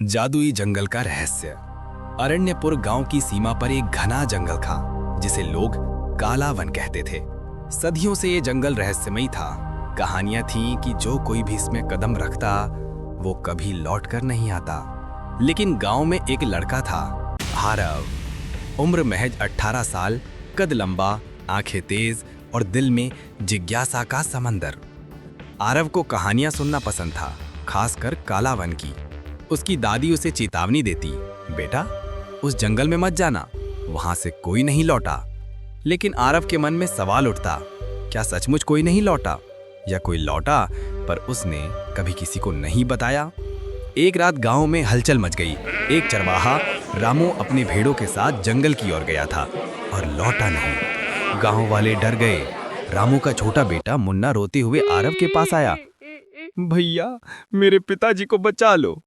जादुई जंगल का रहस्य। अरण्यपुर गांव की सीमा पर एक घना जंगल था जिसे लोग काला वन कहते थे। सदियों से ये जंगल रहस्यमयी था। कहानियां थीं कि जो कोई भी इसमें कदम रखता वो कभी लौट कर नहीं आता। लेकिन गांव में एक लड़का था, आरव। उम्र महज 18 साल, कद लंबा, आंखें तेज और दिल में जिज्ञासा का समंदर। आरव को कहानियां सुनना पसंद था, खासकर काला वन की। उसकी दादी उसे चेतावनी देती, बेटा उस जंगल में मत जाना, वहां से कोई नहीं लौटा। लेकिन आरव के मन में सवाल उठता, क्या सचमुच कोई नहीं लौटा, या कोई लौटा पर उसने कभी किसी को नहीं बताया। एक रात गांव में हलचल मच गई। एक चरवाहा रामू अपने भेड़ों के साथ जंगल की ओर गया था और लौटा नहीं। गांव वाले डर गए। रामू का छोटा बेटा मुन्ना रोते हुए आरव के पास आया, भैया मेरे पिताजी को बचा लो।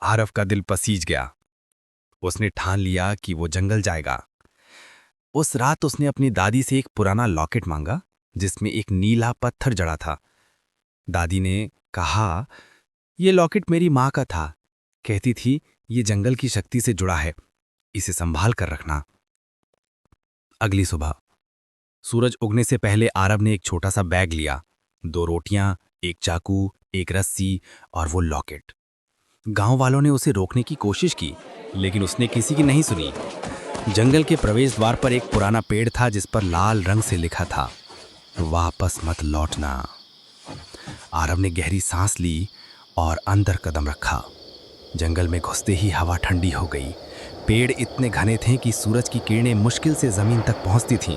आरव का दिल पसीज गया। उसने ठान लिया कि वो जंगल जाएगा। उस रात उसने अपनी दादी से एक पुराना लॉकेट मांगा जिसमें एक नीला पत्थर जड़ा था। दादी ने कहा, ये लॉकेट मेरी माँ का था, कहती थी ये जंगल की शक्ति से जुड़ा है, इसे संभाल कर रखना। अगली सुबह सूरज उगने से पहले आरव ने एक छोटा सा बैग लिया, 2 रोटियां, एक चाकू, एक रस्सी और वो लॉकेट। गांव वालों ने उसे रोकने की कोशिश की, लेकिन उसने किसी की नहीं सुनी। जंगल के प्रवेश द्वार पर एक पुराना पेड़ था जिस पर लाल रंग से लिखा था, वापस मत लौटना। आरव ने गहरी सांस ली और अंदर कदम रखा। जंगल में घुसते ही हवा ठंडी हो गई। पेड़ इतने घने थे कि सूरज की किरणें मुश्किल से जमीन तक पहुंचती थीं।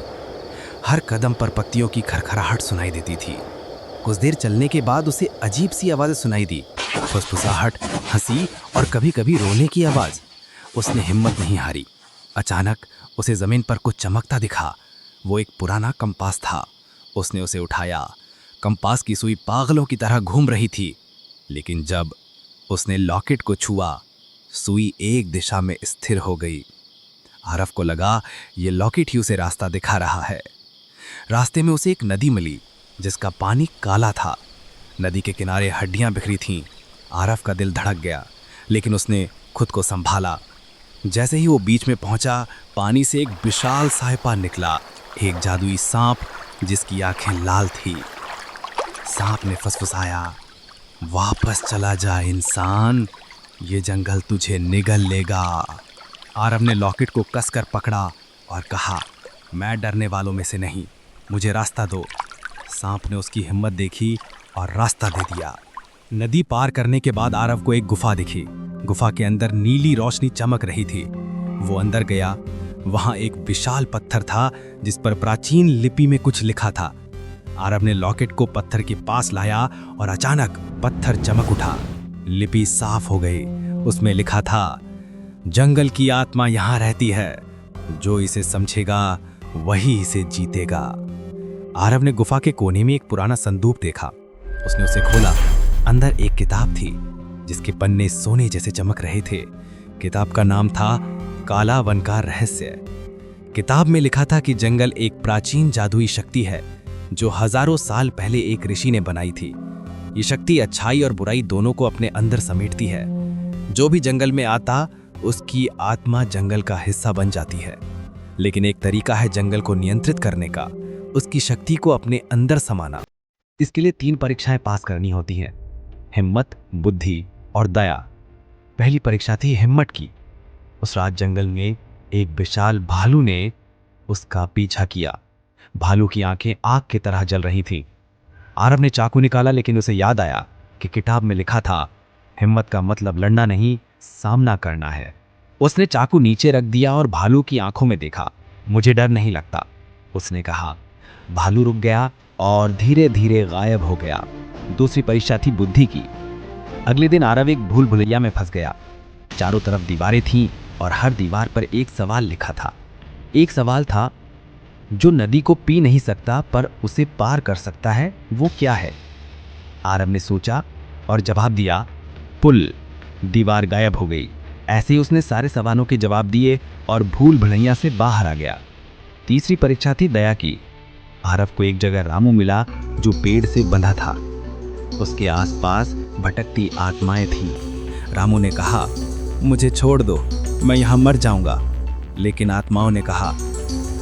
हर कदम पर पत्तियों की खरखराहट सुनाई देती थी। कुछ देर चलने के बाद उसे अजीब सी आवाज़ें सुनाई दी, फुसफुसाहट, हंसी और कभी-कभी रोने की आवाज़। उसने हिम्मत नहीं हारी। अचानक उसे ज़मीन पर कुछ चमकता दिखा। वो एक पुराना कंपास था। उसने उसे उठाया। कंपास की सुई पागलों की तरह घूम रही थी, लेकिन जब उसने लॉकेट को छुआ, सुई एक दिशा में स्थिर हो गई। आरव को लगा ये लॉकेट ही उसे रास्ता दिखा रहा है। रास्ते में उसे एक नदी मिली जिसका पानी काला था। नदी के किनारे हड्डियां बिखरी थीं। आरव का दिल धड़क गया, लेकिन उसने खुद को संभाला। जैसे ही वो बीच में पहुंचा, पानी से एक विशाल साइपा निकला, एक जादुई सांप जिसकी आंखें लाल थी। सांप ने फुसफुसाया, वापस चला जा इंसान, ये जंगल तुझे निगल लेगा। आरव ने लॉकेट को कसकर पकड़ा और कहा, मैं डरने वालों में से नहीं, मुझे रास्ता दो। सांप ने उसकी हिम्मत देखी और रास्ता दे दिया। नदी पार करने के बाद आरव को एक गुफा दिखी। गुफा के अंदर नीली रोशनी चमक रही थी। वो अंदर गया। वहां एक विशाल पत्थर था जिस पर प्राचीन लिपि में कुछ लिखा था। आरव ने लॉकेट को पत्थर के पास लाया और अचानक पत्थर चमक उठा। लिपि साफ हो गई। उसमें लिखा था, जंगल की आत्मा यहाँ रहती है, जो इसे समझेगा वही इसे जीतेगा। आरव ने गुफा के कोने में एक पुराना संदूक देखा। उसने उसे खोला। अंदर एक किताब थी जिसके पन्ने सोने जैसे चमक रहे थे। किताब का नाम था काला वन का रहस्य। किताब में लिखा था कि जंगल एक प्राचीन जादुई शक्ति है जो हजारों साल पहले एक ऋषि ने बनाई थी। ये शक्ति अच्छाई और बुराई दोनों को अपने अंदर समेटती है। जो भी जंगल में आता उसकी आत्मा जंगल का हिस्सा बन जाती है। लेकिन एक तरीका है जंगल को नियंत्रित करने का, उसकी शक्ति को अपने अंदर समाना। इसके लिए 3 परीक्षाएं पास करनी होती हैं, हिम्मत, बुद्धि और दया। पहली परीक्षा थी हिम्मत की। उस रात जंगल में एक विशाल भालू ने उसका पीछा किया। भालू की आंखें आग की तरह जल रही थीं। आरव ने चाकू निकाला, लेकिन उसे याद आया कि किताब में लिखा था, हिम्मत का मतलब लड़ना नहीं, सामना करना है। उसने चाकू नीचे रख दिया और भालू की आंखों में देखा। मुझे डर नहीं लगता, उसने कहा। भालू रुक गया और धीरे धीरे गायब हो गया। दूसरी परीक्षा थी बुद्धि की। अगले दिन आरव एक भूल भुलैया में फंस गया। चारों तरफ दीवारें थीं और हर दीवार पर एक सवाल लिखा था। एक सवाल था, जो नदी को पी नहीं सकता पर उसे पार कर सकता है, वो क्या है? आरव ने सोचा और जवाब दिया, पुल। दीवार गायब हो गई। ऐसे ही उसने सारे सवालों के जवाब दिए और भूल भुलैया से बाहर आ गया। तीसरी परीक्षा थी दया की। आरव को एक जगह रामू मिला जो पेड़ से बंधा था। उसके आसपास भटकती आत्माएं थीं। रामू ने कहा, मुझे छोड़ दो, मैं यहाँ मर जाऊंगा। लेकिन आत्माओं ने कहा,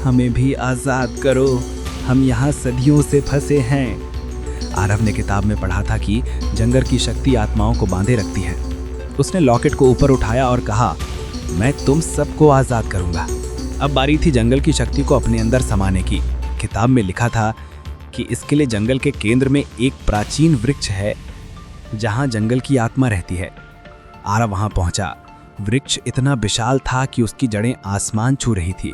हमें भी आज़ाद करो, हम यहाँ सदियों से फंसे हैं। आरव ने किताब में पढ़ा था कि जंगल की शक्ति आत्माओं को बांधे रखती है। उसने लॉकेट को ऊपर उठाया और कहा, मैं तुम सबको आज़ाद करूंगा। अब बारी थी जंगल की शक्ति को अपने अंदर समाने की। किताब में लिखा था कि इसके लिए जंगल के केंद्र में एक प्राचीन वृक्ष है जहां जंगल की आत्मा रहती है। आरव वहां पहुंचा। वृक्ष इतना विशाल था कि उसकी जड़ें आसमान छू रही थी।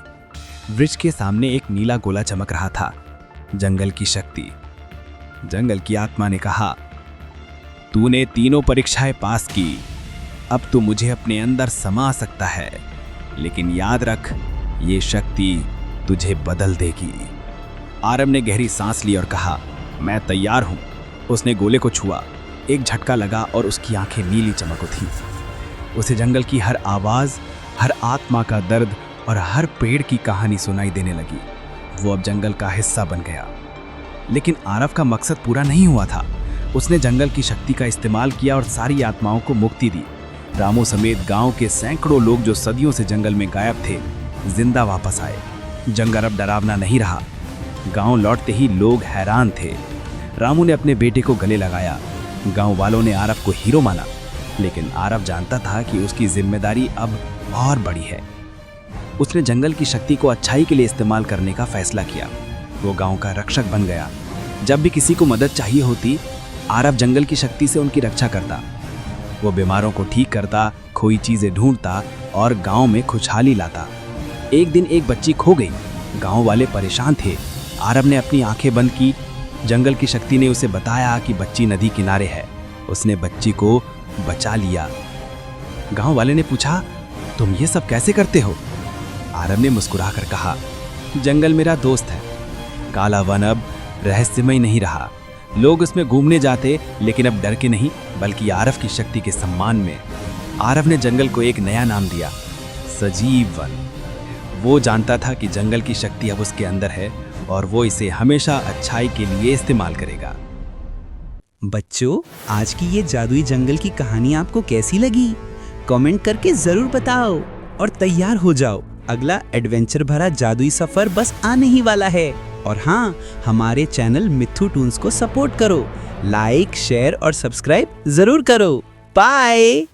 वृक्ष के सामने एक नीला गोला चमक रहा था, जंगल की शक्ति। जंगल की आत्मा ने कहा, तूने तीनों परीक्षाएं पास की, अब तू मुझे अपने अंदर समा सकता है, लेकिन याद रख, ये शक्ति तुझे बदल देगी। आरव ने गहरी सांस ली और कहा, मैं तैयार हूं। उसने गोले को छुआ, एक झटका लगा और उसकी आंखें नीली चमक उठी। उसे जंगल की हर आवाज, हर आत्मा का दर्द और हर पेड़ की कहानी सुनाई देने लगी। वो अब जंगल का हिस्सा बन गया। लेकिन आरव का मकसद पूरा नहीं हुआ था। उसने जंगल की शक्ति का इस्तेमाल किया और सारी आत्माओं को मुक्ति दी। रामू समेत गांव के सैकड़ों लोग जो सदियों से जंगल में गायब थे, जिंदा वापस आए। जंगल अब डरावना नहीं रहा। गांव लौटते ही लोग हैरान थे। रामू ने अपने बेटे को गले लगाया। गांव वालों ने आरव को हीरो माना, लेकिन आरव जानता था कि उसकी जिम्मेदारी अब और बड़ी है। उसने जंगल की शक्ति को अच्छाई के लिए इस्तेमाल करने का फैसला किया। वो गांव का रक्षक बन गया। जब भी किसी को मदद चाहिए होती, आरव जंगल की शक्ति से उनकी रक्षा करता। वो बीमारों को ठीक करता, खोई चीजें ढूंढता और गांव में खुशहाली लाता। एक दिन एक बच्ची खो गई। गांव वाले परेशान थे। आरव ने अपनी आंखें बंद की। जंगल की शक्ति ने उसे बताया कि बच्ची नदी किनारे है। उसने बच्ची को बचा लिया। गांव वाले ने पूछा, तुम ये सब कैसे करते हो? आरव ने मुस्कुराकर कहा, जंगल मेरा दोस्त है। काला वन अब रहस्यमय नहीं रहा। लोग उसमें घूमने जाते, लेकिन अब डर के नहीं, बल्कि आरव की शक्ति के सम्मान में। आरव ने जंगल को एक नया नाम दिया, सजीव वन। वो जानता था कि जंगल की शक्ति अब उसके अंदर है और वो इसे हमेशा अच्छाई के लिए इस्तेमाल करेगा। बच्चों, आज की ये जादुई जंगल की कहानी आपको कैसी लगी? कमेंट करके जरूर बताओ और तैयार हो जाओ, अगला एडवेंचर भरा जादुई सफर बस आने ही वाला है। और हाँ, हमारे चैनल मिथु टून्स को सपोर्ट करो, लाइक, शेयर और सब्सक्राइब जरूर करो। बाय।